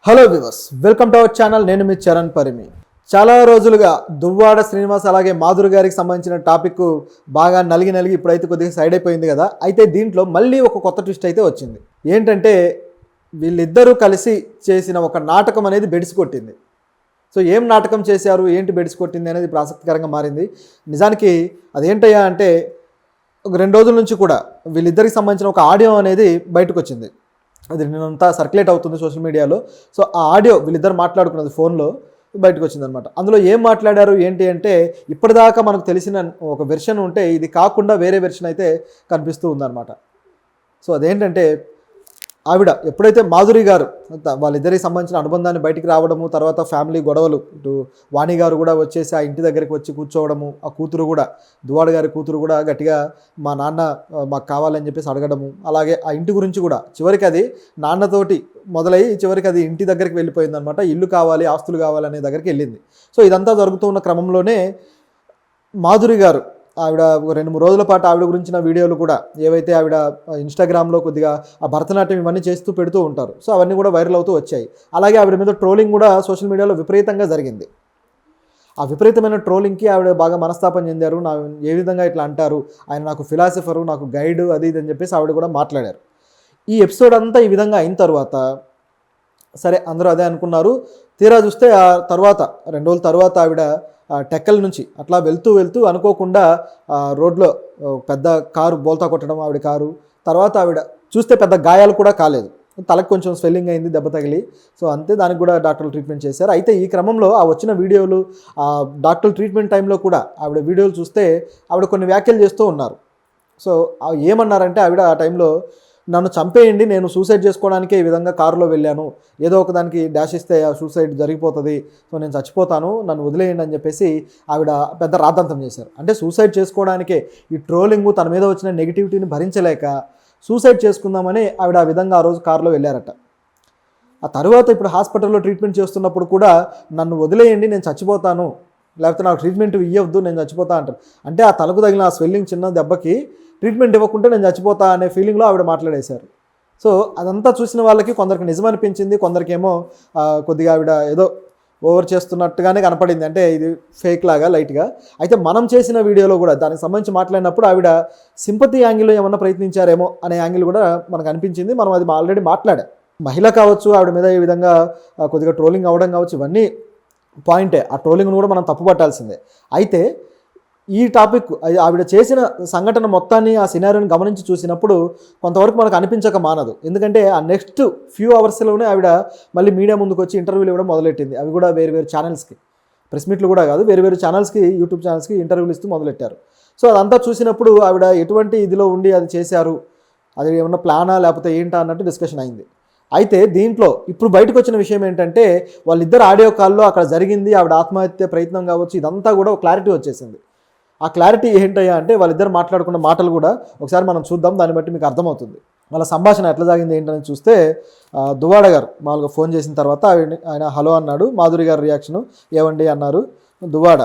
Hello viewers, welcome to our channel. నేను మీ చరణ్ పరిమి. చాలా రోజులుగా దువ్వాడ శ్రీనివాస్ అలాగే మాధురి గారికి సంబంధించిన టాపిక్ బాగా నలిగి ఇప్పుడైతే కొద్దిగా సైడ్ అయిపోయింది కదా. అయితే దీంట్లో మళ్ళీ ఒక కొత్త ట్విస్ట్ అయితే వచ్చింది. ఏంటంటే వీళ్ళిద్దరూ కలిసి చేసిన ఒక నాటకం అనేది బెడిసి కొట్టింది. సో ఏం నాటకం చేశారు, ఏంటి బెడిసి కొట్టింది అనేది ఇప్పుడు ఆసక్తికరంగా మారింది. నిజానికి అదేంటయ్యా అంటే ఒక 2 రోజుల నుంచి కూడా వీళ్ళిద్దరికి సంబంధించిన ఒక ఆడియో అనేది బయటకు వచ్చింది. అది నేనంతా సర్క్యులేట్ అవుతుంది సోషల్ మీడియాలో. సో ఆ ఆడియో వీళ్ళిద్దరు మాట్లాడుకున్నది ఫోన్లో బయటకు వచ్చిందనమాట. అందులో ఏం మాట్లాడారు ఏంటి అంటే, ఇప్పటిదాకా మనకు తెలిసిన ఒక వెర్షన్ ఉంటే ఇది కాకుండా వేరే వెర్షన్ అయితే కనిపిస్తూ ఉందన్నమాట. సో అదేంటంటే ఆవిడ ఎప్పుడైతే మాధురి గారు వాళ్ళిద్దరికి సంబంధించిన అనుబంధాన్ని బయటికి రావడము, తర్వాత ఫ్యామిలీ గొడవలు, ఇటు వాణి గారు కూడా వచ్చేసి ఆ ఇంటి దగ్గరికి వచ్చి కూర్చోవడము, ఆ కూతురు కూడా దువ్వాడ గారి కూతురు కూడా గట్టిగా మా నాన్న మాకు కావాలని చెప్పేసి అడగడము, అలాగే ఆ ఇంటి గురించి కూడా చివరికి అది నాన్నతోటి మొదలై చివరికి అది ఇంటి దగ్గరికి వెళ్ళిపోయిందనమాట. ఇల్లు కావాలి, ఆస్తులు కావాలి అనే దగ్గరికి వెళ్ళింది. సో ఇదంతా జరుగుతూ ఉన్న క్రమంలోనే మాధురి గారు ఆవిడ 2-3 రోజుల పాటు ఆవిడ గురించిన వీడియోలు కూడా ఏవైతే ఆవిడ ఇన్స్టాగ్రామ్లో కొద్దిగా ఆ భరతనాట్యం ఇవన్నీ చేస్తూ పెడుతూ ఉంటారు. సో అవన్నీ కూడా వైరల్ అవుతూ వచ్చాయి. అలాగే ఆవిడ మీద ట్రోలింగ్ కూడా సోషల్ మీడియాలో విపరీతంగా జరిగింది. ఆ విపరీతమైన ట్రోలింగ్కి ఆవిడ బాగా మనస్తాపం చెందారు. ఏ విధంగా ఇట్లా అంటారు, ఆయన నాకు ఫిలాసఫరు, నాకు గైడ్, అది ఇది అని చెప్పేసి ఆవిడ కూడా మాట్లాడారు. ఈ ఎపిసోడ్ అంతా ఈ విధంగా అయిన తర్వాత సరే అందరూ అదే అనుకున్నారు. తీరా చూస్తే ఆ తర్వాత 2 రోజుల తర్వాత ఆవిడ టెక్కల నుంచి అట్లా వెళ్తూ అనుకోకుండా రోడ్లో పెద్ద కారు బోల్తా కొట్టడం ఆవిడ కారు. తర్వాత ఆవిడ చూస్తే పెద్ద గాయాలు కూడా కాలేదు, తలకు కొంచెం స్వెల్లింగ్ అయింది దెబ్బ తగిలి. సో అంతే, దానికి కూడా డాక్టర్లు ట్రీట్మెంట్ చేశారు. అయితే ఈ క్రమంలో ఆ వచ్చిన వీడియోలు, ఆ డాక్టర్ ట్రీట్మెంట్ టైంలో కూడా ఆవిడ వీడియోలు చూస్తే ఆవిడ కొన్ని వ్యాఖ్యలు చేస్తూ ఉన్నారు. సో ఏమన్నారంటే ఆవిడ ఆ టైంలో, నన్ను చంపేయండి, నేను సూసైడ్ చేసుకోవడానికే ఈ విధంగా కారులో వెళ్ళాను, ఏదో ఒక దానికి డాష్ ఇస్తే ఆ సూసైడ్ జరిగిపోతుంది, సో నేను చచ్చిపోతాను, నన్ను వదిలేయండి అని చెప్పేసి ఆవిడ పెద్ద రాద్ధాంతం చేశారు. అంటే సూసైడ్ చేసుకోవడానికే ఈ ట్రోలింగ్, తన మీద వచ్చిన నెగిటివిటీని భరించలేక సూసైడ్ చేసుకుందామని ఆవిడ ఆ విధంగా ఆ రోజు కారులో వెళ్ళారట. ఆ తర్వాత ఇప్పుడు హాస్పిటల్లో ట్రీట్మెంట్ చేస్తున్నప్పుడు కూడా నన్ను వదిలేయండి, నేను చచ్చిపోతాను, లేకపోతే నాకు ట్రీట్మెంట్ ఇవ్వద్దు, నేను చచ్చిపోతా అంటారు. అంటే ఆ తలకు తగిలిన ఆ స్వెల్లింగ్ చిన్న దెబ్బకి ట్రీట్మెంట్ ఇవ్వకుంటే నేను చచ్చిపోతా అనే ఫీలింగ్లో ఆవిడ మాట్లాడేశారు. సో అదంతా చూసిన వాళ్ళకి కొందరికి నిజమనిపించింది, కొందరికేమో కొద్దిగా ఆవిడ ఏదో ఓవర్ చేస్తున్నట్టుగానే కనపడింది, అంటే ఇది ఫేక్ లాగా లైట్గా. అయితే మనం చేసిన వీడియోలో కూడా దానికి సంబంధించి మాట్లాడినప్పుడు ఆవిడ సింపతి యాంగిల్లో ఏమన్నా ప్రయత్నించారేమో అనే యాంగిల్ కూడా మనకు అనిపించింది. మనం అది ఆల్రెడీ మాట్లాడాం. మహిళ కావచ్చు, ఆవిడ మీద ఈ విధంగా కొద్దిగా ట్రోలింగ్ అవ్వడం కావచ్చు, ఇవన్నీ పాయింటే. ఆ ట్రోలింగ్ను కూడా మనం తప్పుపట్టాల్సిందే. అయితే ఈ టాపిక్ ఆవిడ చేసిన సంఘటన మొత్తాన్ని, ఆ సినారియోని గమనించి చూసినప్పుడు కొంతవరకు మనకు అనిపించక మానదు. ఎందుకంటే ఆ నెక్స్ట్ ఫ్యూ అవర్స్లోనే ఆవిడ మళ్ళీ మీడియా ముందుకు వచ్చి ఇంటర్వ్యూలు ఇవ్వడం మొదలెట్టింది. అవి కూడా వేరు ఛానల్స్కి, ప్రెస్ మీట్లు కూడా కాదు, వేరు ఛానల్స్కి, యూట్యూబ్ ఛానల్స్కి ఇంటర్వ్యూలు ఇస్తూ మొదలెట్టారు. సో అదంతా చూసినప్పుడు ఆవిడ ఎటువంటి ఇదిలో ఉండి అది చేశారు, అది ఏమన్నా ప్లానా లేకపోతే ఏంటా అన్నట్టు డిస్కషన్ అయింది. అయితే దీంట్లో ఇప్పుడు బయటకు వచ్చిన విషయం ఏంటంటే, వాళ్ళిద్దరు ఆడియో కాల్లో అక్కడ జరిగింది, ఆవిడ ఆత్మహత్య ప్రయత్నం కావచ్చు, ఇదంతా కూడా ఒక క్లారిటీ వచ్చేసింది. ఆ క్లారిటీ ఏంటయ్యా అంటే, వాళ్ళిద్దరు మాట్లాడుకున్న మాటలు కూడా ఒకసారి మనం చూద్దాం, దాన్ని బట్టి మీకు అర్థమవుతుంది. వాళ్ళ సంభాషణ ఎట్లా సాగింది ఏంటని చూస్తే, దువ్వాడ గారు మామూలుగా ఫోన్ చేసిన తర్వాత ఆయన హలో అన్నాడు. మాధురి గారి రియాక్షను, ఏవండి అన్నారు. దువ్వాడ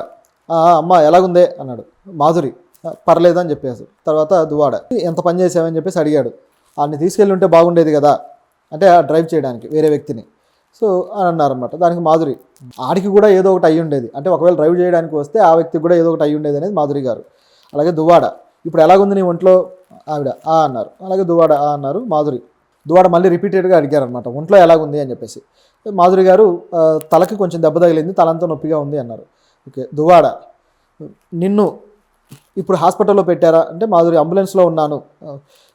అమ్మ ఎలాగుందే అన్నాడు. మాధురి పర్లేదు అని చెప్పేసి, తర్వాత దువ్వాడ ఎంత పని చేసావని చెప్పేసి అడిగాడు. వాళ్ళని తీసుకెళ్ళి ఉంటే బాగుండేది కదా, అంటే డ్రైవ్ చేయడానికి వేరే వ్యక్తిని. సో అని అన్నారనమాట. దానికి మాధురి, ఆడికి కూడా ఏదో ఒకటి అయ్యి ఉండేది, అంటే ఒకవేళ డ్రైవ్ చేయడానికి వస్తే ఆ వ్యక్తికి కూడా ఏదో ఒకటి అయ్యి ఉండేది అనేది మాధురి గారు. అలాగే దువ్వాడ, ఇప్పుడు ఎలాగుంది నీ ఒంట్లో, ఆవిడ అన్నారు. అలాగే దువ్వాడ అన్నారు. దువ్వాడ మళ్ళీ రిపీటెడ్గా అడిగారనమాట, ఒంట్లో ఎలాగుంది అని చెప్పేసి. మాధురి గారు తలకి కొంచెం దెబ్బ తగిలింది, తలంతా నొప్పిగా ఉంది అన్నారు. ఓకే. దువ్వాడ, నిన్ను ఇప్పుడు హాస్పిటల్లో పెట్టారా అంటే, మాధురి అంబులెన్స్లో ఉన్నాను,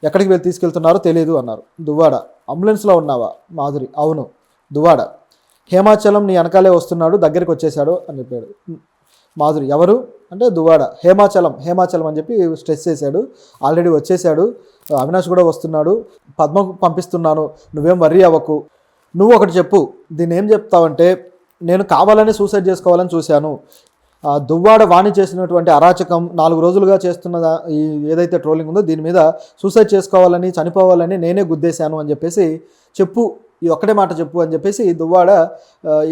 ఎక్కడికి వెళ్ళి తీసుకెళ్తున్నారో తెలియదు అన్నారు. దువ్వాడ, అంబులెన్స్లో ఉన్నావా? మాధురి, అవును. దువ్వాడ, హేమాచలం నీ వెనకాలే వస్తున్నాడు, దగ్గరికి వచ్చేసాడు అని చెప్పాడు. మాధురి, ఎవరు అంటే దువ్వాడ, హేమాచలం అని చెప్పి స్ట్రెస్ చేశాడు, ఆల్రెడీ వచ్చేసాడు, అవినాష్ కూడా వస్తున్నాడు, పద్మకు పంపిస్తున్నాను, నువ్వేం వర్రీ అవ్వకు. నువ్వు ఒకటి చెప్పు, దీన్ని ఏం చెప్తావంటే, నేను కావాలని సూసైడ్ చేసుకోవాలని చూశాను, దువ్వాడ వాణి చేసినటువంటి అరాచకం 4 రోజులుగా చేస్తున్న ఈ ఏదైతే ట్రోలింగ్ ఉందో దీని మీద సూసైడ్ చేసుకోవాలని, చనిపోవాలని నేనే గుద్దేశాను అని చెప్పేసి చెప్పు, ఈ ఒక్కటే మాట చెప్పు అని చెప్పేసి దువ్వాడ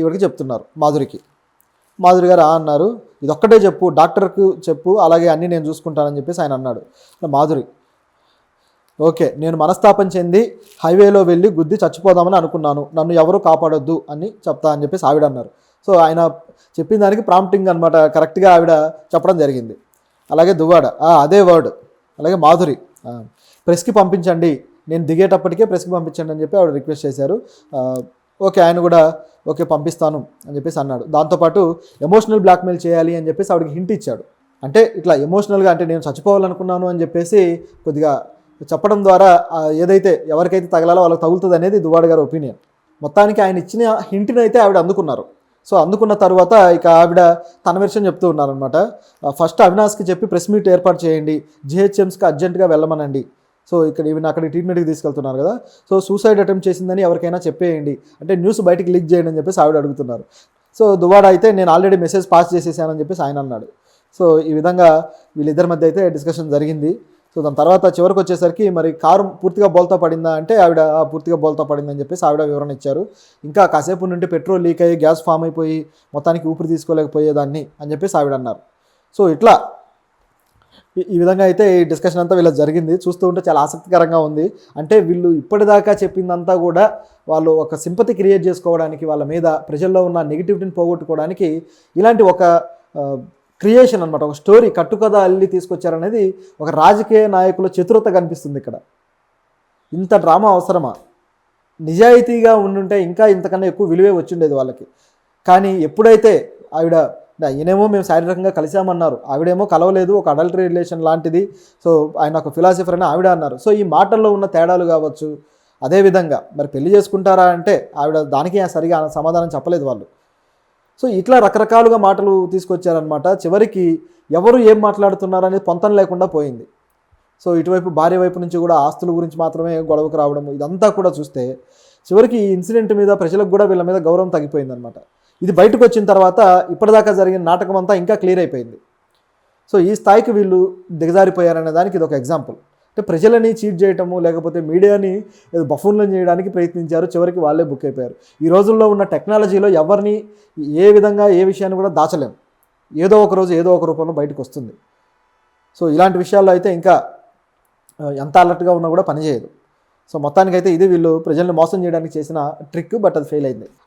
ఇవిడికి చెప్తున్నారు మాధురికి. మాధురి గారు అన్నారు, ఇదొక్కటే చెప్పు, డాక్టర్కు చెప్పు, అలాగే అన్నీ నేను చూసుకుంటానని చెప్పేసి ఆయన అన్నాడు. మాధురి, ఓకే, నేను మనస్తాపం చెంది హైవేలో వెళ్ళి గుద్ది చచ్చిపోదామని అనుకున్నాను, నన్ను ఎవరు కాపాడొద్దు అని చెప్తా అని చెప్పేసి ఆవిడ అన్నారు. సో ఆయన చెప్పిన దానికి ప్రాంప్టింగ్ అనమాట కరెక్ట్గా ఆవిడ చెప్పడం జరిగింది. అలాగే దువ్వాడ అదే వర్డ్. అలాగే మాధురి ప్రెస్కి పంపించండి, నేను దిగేటప్పటికే ప్రెస్కి పంపించండి అని చెప్పి ఆవిడ రిక్వెస్ట్ చేశారు. ఓకే, ఆయన కూడా ఓకే పంపిస్తాను అని చెప్పేసి అన్నాడు. దాంతోపాటు ఎమోషనల్ బ్లాక్మెయిల్ చేయాలి అని చెప్పేసి ఆవిడకి హింట్ ఇచ్చాడు. అంటే ఇట్లా ఎమోషనల్గా, అంటే నేను చచ్చిపోవాలనుకున్నాను అని చెప్పేసి కొద్దిగా చెప్పడం ద్వారా ఏదైతే ఎవరికైతే తగలాలో వాళ్ళకి తగులుతుంది అనేది దువ్వాడ గారి ఒపీనియన్. మొత్తానికి ఆయన ఇచ్చిన హింట్ని అయితే ఆవిడ అందుకున్నారు. సో అందుకున్న తర్వాత ఇక ఆవిడ తన విషయం చెప్తూ ఉన్నారనమాట. ఫస్ట్ అవినాష్కి చెప్పి ప్రెస్ మీట్ ఏర్పాటు చేయండి, జిహెచ్ఎంస్కి అర్జెంటుగా వెళ్ళమనండి. సో ఇక్కడ ఈవెన్ అక్కడికి ట్రీట్మెంట్కి తీసుకెళ్తున్నారు కదా, సో సూసైడ్ అటెంప్ట్ చేసిందని ఎవరికైనా చెప్పేయండి, అంటే న్యూస్ బయటికి లీక్ చేయండి అని చెప్పేసి ఆవిడ అడుగుతున్నారు. సో దువ్వాడ అయితే నేను ఆల్రెడీ మెసేజ్ పాస్ చేసేసానని చెప్పేసి ఆయన అన్నాడు. సో ఈ విధంగా వీళ్ళిద్దరి మధ్య అయితే డిస్కషన్ జరిగింది. సో దాని తర్వాత చివరికి వచ్చేసరికి మరి కారు పూర్తిగా బోల్తా పడిందా అంటే ఆవిడ పూర్తిగా బోల్తా పడిందని చెప్పేసి ఆవిడ వివరణ ఇచ్చారు. ఇంకా కాసేపు నుండి పెట్రోల్ లీక్ అయ్యి గ్యాస్ ఫామ్ అయిపోయి మొత్తానికి ఊపిరి తీసుకోలేకపోయేదాన్ని అని చెప్పేసి ఆవిడ అన్నారు. సో ఇట్లా ఈ విధంగా అయితే ఈ డిస్కషన్ అంతా వీళ్ళకి జరిగింది. చూస్తూ ఉంటే చాలా ఆసక్తికరంగా ఉంది. అంటే వీళ్ళు ఇప్పటిదాకా చెప్పిందంతా కూడా వాళ్ళు ఒక సింపతి క్రియేట్ చేసుకోవడానికి, వాళ్ళ మీద ప్రజల్లో ఉన్న నెగిటివిటీని పోగొట్టుకోవడానికి ఇలాంటి ఒక క్రియేషన్ అనమాట, ఒక స్టోరీ కట్టుకథ అల్లి తీసుకొచ్చారనేది ఒక రాజకీయ నాయకుల చతురత కనిపిస్తుంది ఇక్కడ. ఇంత డ్రామా అవసరమా? నిజాయితీగా ఉండుంటే ఇంకా ఇంతకన్నా ఎక్కువ విలువే వచ్చిండేది వాళ్ళకి. కానీ ఎప్పుడైతే ఆవిడ ఈయనేమో మేము శారీరకంగా కలిసామన్నారు, ఆవిడేమో కలవలేదు, ఒక అడల్టరీ రిలేషన్ లాంటిది, సో ఆయన ఒక ఫిలాసఫర్ అని ఆవిడ అన్నారు. సో ఈ మాటల్లో ఉన్న తేడాలు కావచ్చు. అదేవిధంగా మరి పెళ్లి చేసుకుంటారా అంటే ఆవిడ దానికి సరిగా సమాధానం చెప్పలేదు వాళ్ళు. సో ఇట్లా రకరకాలుగా మాటలు తీసుకొచ్చారనమాట. చివరికి ఎవరు ఏం మాట్లాడుతున్నారనేది పొంతం లేకుండా పోయింది. సో ఇటువైపు భార్య వైపు నుంచి కూడా ఆస్తుల గురించి మాత్రమే గొడవకు రావడం, ఇదంతా కూడా చూస్తే చివరికి ఈ ఇన్సిడెంట్ మీద ప్రజలకు కూడా వీళ్ళ మీద గౌరవం తగ్గిపోయిందనమాట. ఇది బయటకు వచ్చిన తర్వాత ఇప్పటిదాకా జరిగిన నాటకం అంతా ఇంకా క్లియర్ అయిపోయింది. సో ఈ స్థాయికి వీళ్ళు దిగజారిపోయారనే దానికి ఇది ఒక ఎగ్జాంపుల్. అంటే ప్రజలని చీట్ చేయటము, లేకపోతే మీడియాని బఫూన్లను చేయడానికి ప్రయత్నించారు, చివరికి వాళ్ళే బుక్ అయిపోయారు. ఈ రోజుల్లో ఉన్న టెక్నాలజీలో ఎవరిని ఏ విధంగా ఏ విషయాన్ని కూడా దాచలేం, ఏదో ఒక రోజు ఏదో ఒక రూపంలో బయటకు వస్తుంది. సో ఇలాంటి విషయాల్లో అయితే ఇంకా ఎంత అలర్ట్గా ఉన్నా కూడా పనిచేయదు. సో మొత్తానికైతే ఇది వీళ్ళు ప్రజల్ని మోసం చేయడానికి చేసిన ట్రిక్, బట్ అది ఫెయిల్ అయింది.